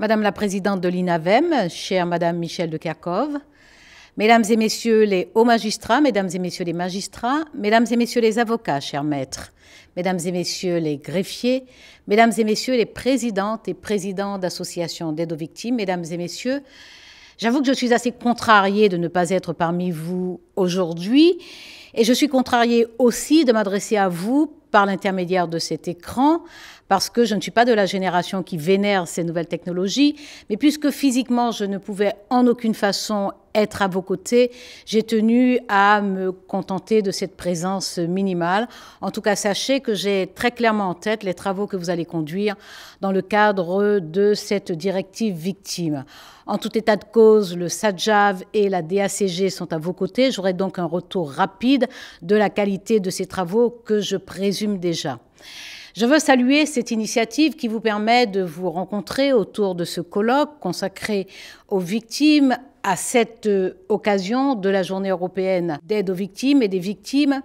Madame la présidente de l'INAVEM, chère Madame Michèle de Kerkhove, Mesdames et Messieurs les hauts magistrats, Mesdames et Messieurs les magistrats, Mesdames et Messieurs les avocats, chers maîtres, Mesdames et Messieurs les greffiers, Mesdames et Messieurs les présidentes et présidents d'associations d'aide aux victimes, Mesdames et Messieurs, j'avoue que je suis assez contrariée de ne pas être parmi vous aujourd'hui et je suis contrariée aussi de m'adresser à vous par l'intermédiaire de cet écran, parce que je ne suis pas de la génération qui vénère ces nouvelles technologies, mais puisque physiquement je ne pouvais en aucune façon être à vos côtés, j'ai tenu à me contenter de cette présence minimale. En tout cas, sachez que j'ai très clairement en tête les travaux que vous allez conduire dans le cadre de cette directive victime. En tout état de cause, le SADJAV et la DACG sont à vos côtés. J'aurai donc un retour rapide de la qualité de ces travaux que je présume déjà. Je veux saluer cette initiative qui vous permet de vous rencontrer autour de ce colloque consacré aux victimes à cette occasion de la Journée européenne d'aide aux victimes et des victimes.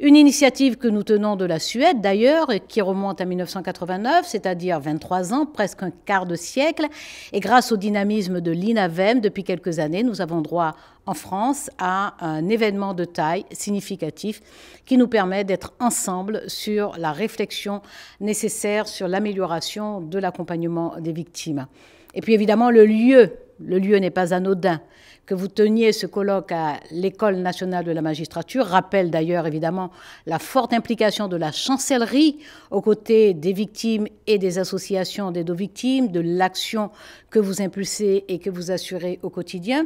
Une initiative que nous tenons de la Suède d'ailleurs et qui remonte à 1989, c'est-à-dire 23 ans, presque un quart de siècle. Et grâce au dynamisme de l'INAVEM, depuis quelques années, nous avons droit en France à un événement de taille significatif qui nous permet d'être ensemble sur la réflexion nécessaire sur l'amélioration de l'accompagnement des victimes. Et puis évidemment le lieu n'est pas anodin. Que vous teniez ce colloque à l'École nationale de la magistrature rappelle d'ailleurs évidemment la forte implication de la chancellerie aux côtés des victimes et des associations d'aide aux victimes, de l'action que vous impulsez et que vous assurez au quotidien.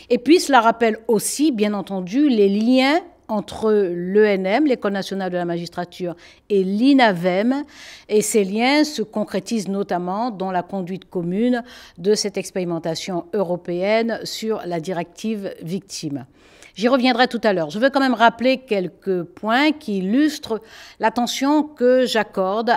Et puis cela rappelle aussi, bien entendu, les liens entre l'ENM, l'École nationale de la magistrature, et l'INAVEM. Et ces liens se concrétisent notamment dans la conduite commune de cette expérimentation européenne sur la directive victime. J'y reviendrai tout à l'heure. Je veux quand même rappeler quelques points qui illustrent l'attention que j'accorde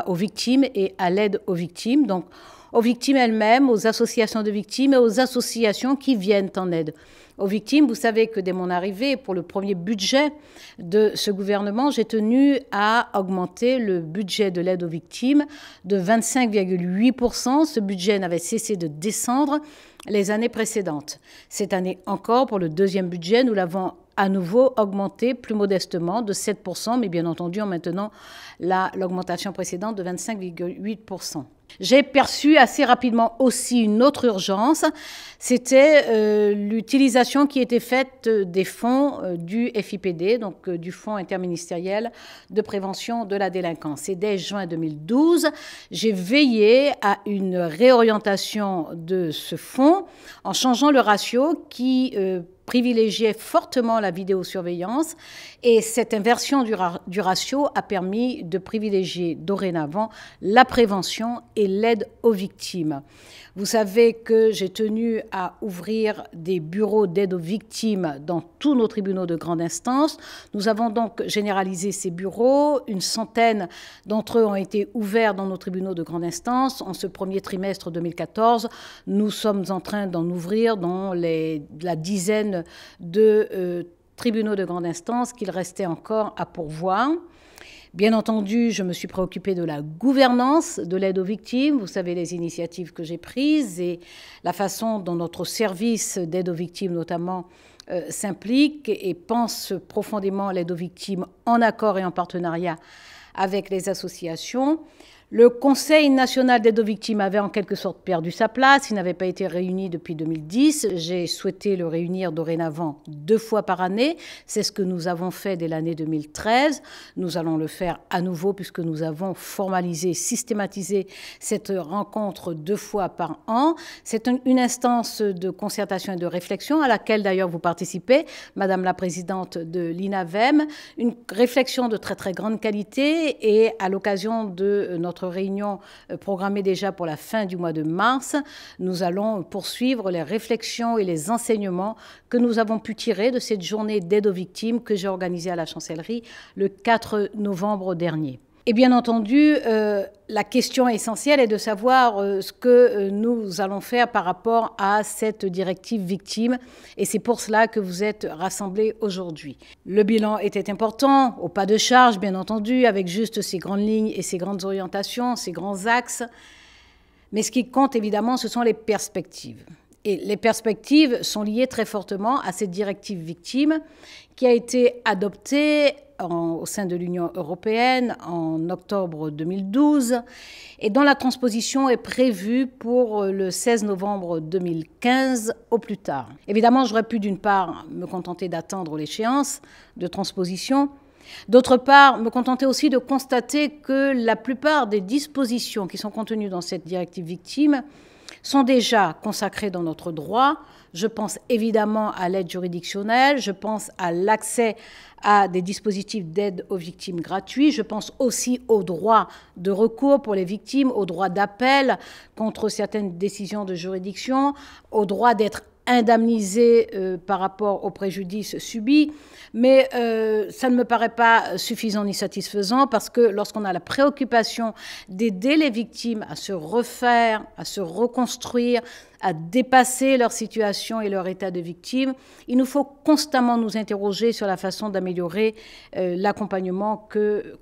aux victimes et à l'aide aux victimes, donc aux victimes elles-mêmes, aux associations de victimes et aux associations qui viennent en aide aux victimes. Vous savez que dès mon arrivée, pour le premier budget de ce gouvernement, j'ai tenu à augmenter le budget de l'aide aux victimes de 25,8%. Ce budget n'avait cessé de descendre les années précédentes. Cette année encore, pour le deuxième budget, nous l'avons à nouveau augmenté plus modestement de 7%, mais bien entendu en maintenant l'augmentation précédente de 25,8%. J'ai perçu assez rapidement aussi une autre urgence, c'était l'utilisation qui était faite des fonds du FIPD, donc du Fonds interministériel de prévention de la délinquance. Et dès juin 2012, j'ai veillé à une réorientation de ce fonds en changeant le ratio qui privilégiait fortement la vidéosurveillance et cette inversion du ratio a permis de privilégier dorénavant la prévention et l'aide aux victimes. Vous savez que j'ai tenu à ouvrir des bureaux d'aide aux victimes dans tous nos tribunaux de grande instance. Nous avons donc généralisé ces bureaux. Une centaine d'entre eux ont été ouverts dans nos tribunaux de grande instance. En ce premier trimestre 2014, nous sommes en train d'en ouvrir dans la dizaine de tribunaux de grande instance qu'il restait encore à pourvoir. Bien entendu, je me suis préoccupée de la gouvernance de l'aide aux victimes. Vous savez les initiatives que j'ai prises et la façon dont notre service d'aide aux victimes notamment s'implique et pense profondément à l'aide aux victimes en accord et en partenariat avec les associations. Le Conseil national d'aide aux victimes avait en quelque sorte perdu sa place. Il n'avait pas été réuni depuis 2010. J'ai souhaité le réunir dorénavant 2 fois par année. C'est ce que nous avons fait dès l'année 2013. Nous allons le faire à nouveau puisque nous avons formalisé, systématisé cette rencontre 2 fois par an. C'est une instance de concertation et de réflexion à laquelle d'ailleurs vous participez, Madame la Présidente de l'INAVEM. Une réflexion de très très grande qualité et à l'occasion de notre réunion programmée déjà pour la fin du mois de mars, nous allons poursuivre les réflexions et les enseignements que nous avons pu tirer de cette journée d'aide aux victimes que j'ai organisée à la chancellerie le 4 novembre dernier. Et bien entendu, la question essentielle est de savoir ce que nous allons faire par rapport à cette directive victime. Et c'est pour cela que vous êtes rassemblés aujourd'hui. Le bilan était important, au pas de charge, bien entendu, avec juste ces grandes lignes et ces grandes orientations, ces grands axes. Mais ce qui compte évidemment, ce sont les perspectives. Et les perspectives sont liées très fortement à cette directive victime qui a été adoptée au sein de l'Union européenne en octobre 2012 et dont la transposition est prévue pour le 16 novembre 2015 au plus tard. Évidemment, j'aurais pu d'une part me contenter d'attendre l'échéance de transposition, d'autre part me contenter aussi de constater que la plupart des dispositions qui sont contenues dans cette directive victime sont déjà consacrées dans notre droit. Je pense évidemment à l'aide juridictionnelle, je pense à l'accès à des dispositifs d'aide aux victimes gratuits, je pense aussi au droit de recours pour les victimes, au droit d'appel contre certaines décisions de juridiction, au droit d'être indemnisé par rapport aux préjudices subis, mais ça ne me paraît pas suffisant ni satisfaisant parce que lorsqu'on a la préoccupation d'aider les victimes à se refaire, à se reconstruire, à dépasser leur situation et leur état de victime, il nous faut constamment nous interroger sur la façon d'améliorer l'accompagnement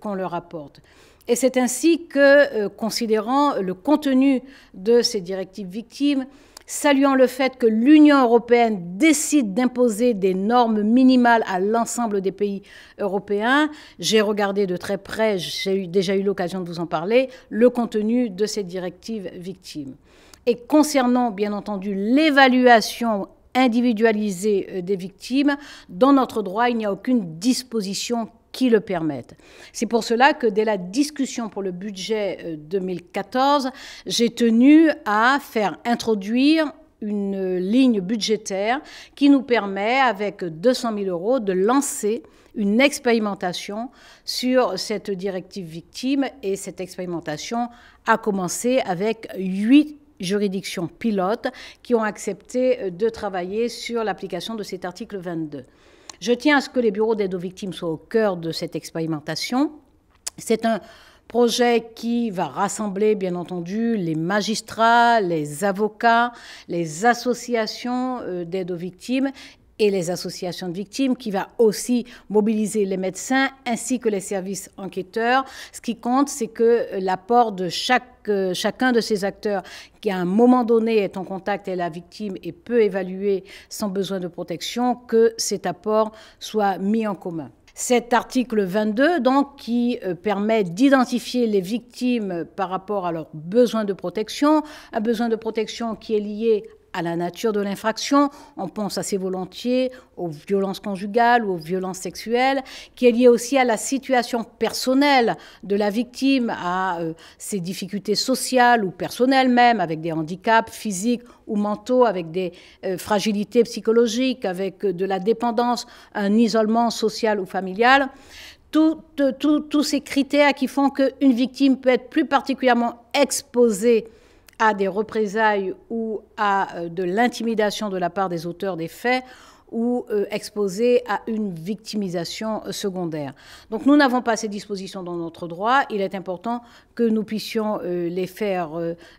qu'on leur apporte. Et c'est ainsi que, considérant le contenu de ces directives victimes, saluant le fait que l'Union européenne décide d'imposer des normes minimales à l'ensemble des pays européens, j'ai regardé de très près, j'ai déjà eu l'occasion de vous en parler, le contenu de ces directives victimes. Et concernant, bien entendu, l'évaluation individualisée des victimes, dans notre droit, il n'y a aucune disposition qui le permettent. C'est pour cela que dès la discussion pour le budget 2014, j'ai tenu à faire introduire une ligne budgétaire qui nous permet, avec 200 000 euros, de lancer une expérimentation sur cette directive victime. Et cette expérimentation a commencé avec 8 juridictions pilotes qui ont accepté de travailler sur l'application de cet article 22. Je tiens à ce que les bureaux d'aide aux victimes soient au cœur de cette expérimentation. C'est un projet qui va rassembler, bien entendu, les magistrats, les avocats, les associations d'aide aux victimes et les associations de victimes, qui va aussi mobiliser les médecins ainsi que les services enquêteurs. Ce qui compte, c'est que l'apport de chacun de ces acteurs qui, à un moment donné, est en contact avec la victime et peut évaluer son besoin de protection, que cet apport soit mis en commun. Cet article 22, donc, qui permet d'identifier les victimes par rapport à leurs besoins de protection, un besoin de protection qui est lié à la nature de l'infraction, on pense assez volontiers aux violences conjugales ou aux violences sexuelles, qui est lié aussi à la situation personnelle de la victime, à ses difficultés sociales ou personnelles même, avec des handicaps physiques ou mentaux, avec des fragilités psychologiques, avec de la dépendance, un isolement social ou familial. Tous ces critères qui font qu'une victime peut être plus particulièrement exposée à des représailles ou à de l'intimidation de la part des auteurs des faits ou exposés à une victimisation secondaire. Donc nous n'avons pas ces dispositions dans notre droit. Il est important que nous puissions les faire,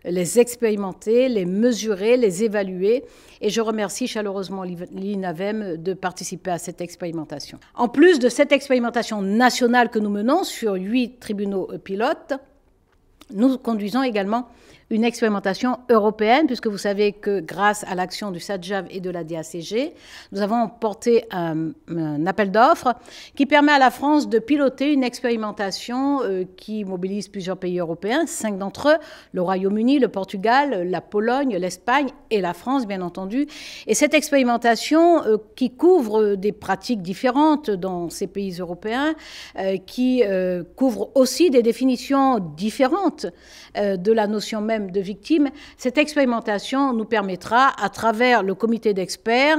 les expérimenter, les mesurer, les évaluer. Et je remercie chaleureusement l'INAVEM de participer à cette expérimentation. En plus de cette expérimentation nationale que nous menons sur 8 tribunaux pilotes, nous conduisons également une expérimentation européenne, puisque vous savez que grâce à l'action du SADJAV et de la DACG, nous avons porté un appel d'offres qui permet à la France de piloter une expérimentation qui mobilise plusieurs pays européens, 5 d'entre eux, le Royaume-Uni, le Portugal, la Pologne, l'Espagne et la France, bien entendu. Et cette expérimentation qui couvre des pratiques différentes dans ces pays européens, qui couvre aussi des définitions différentes de la notion même de victimes, cette expérimentation nous permettra, à travers le comité d'experts,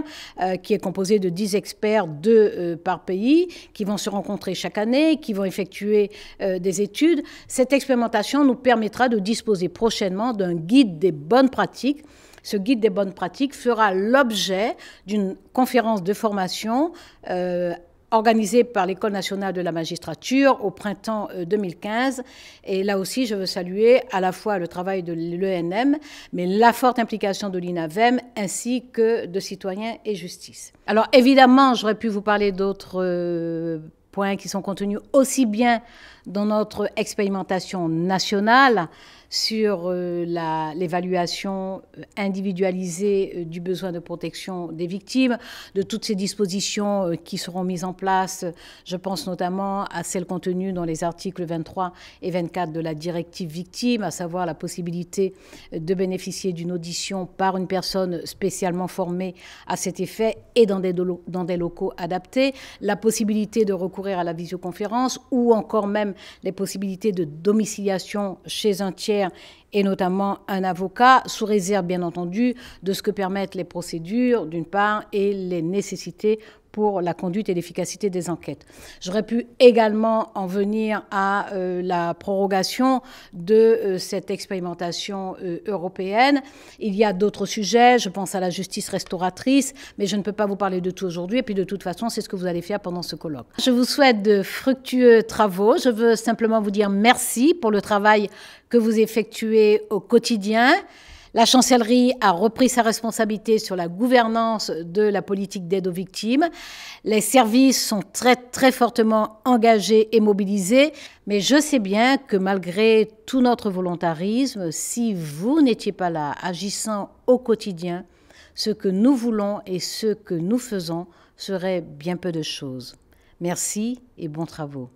qui est composé de 10 experts, 2 par pays, qui vont se rencontrer chaque année, qui vont effectuer des études, cette expérimentation nous permettra de disposer prochainement d'un guide des bonnes pratiques. Ce guide des bonnes pratiques fera l'objet d'une conférence de formation organisée par l'École nationale de la magistrature au printemps 2015. Et là aussi, je veux saluer à la fois le travail de l'ENM, mais la forte implication de l'INAVEM, ainsi que de Citoyens et Justice. Alors évidemment, j'aurais pu vous parler d'autres points qui sont contenus aussi bien dans notre expérimentation nationale sur l'évaluation individualisée du besoin de protection des victimes, de toutes ces dispositions qui seront mises en place. Je pense notamment à celles contenues dans les articles 23 et 24 de la directive victime, à savoir la possibilité de bénéficier d'une audition par une personne spécialement formée à cet effet et dans des locaux adaptés, la possibilité de recourir à la visioconférence ou encore même les possibilités de domiciliation chez un tiers et notamment un avocat, sous réserve bien entendu de ce que permettent les procédures d'une part et les nécessités pour la conduite et l'efficacité des enquêtes. J'aurais pu également en venir à la prorogation de cette expérimentation européenne. Il y a d'autres sujets, je pense à la justice restauratrice, mais je ne peux pas vous parler de tout aujourd'hui, et puis de toute façon, c'est ce que vous allez faire pendant ce colloque. Je vous souhaite de fructueux travaux. Je veux simplement vous dire merci pour le travail que vous effectuez au quotidien. La chancellerie a repris sa responsabilité sur la gouvernance de la politique d'aide aux victimes. Les services sont très fortement engagés et mobilisés, mais je sais bien que malgré tout notre volontarisme, si vous n'étiez pas là, agissant au quotidien, ce que nous voulons et ce que nous faisons serait bien peu de choses. Merci et bons travaux.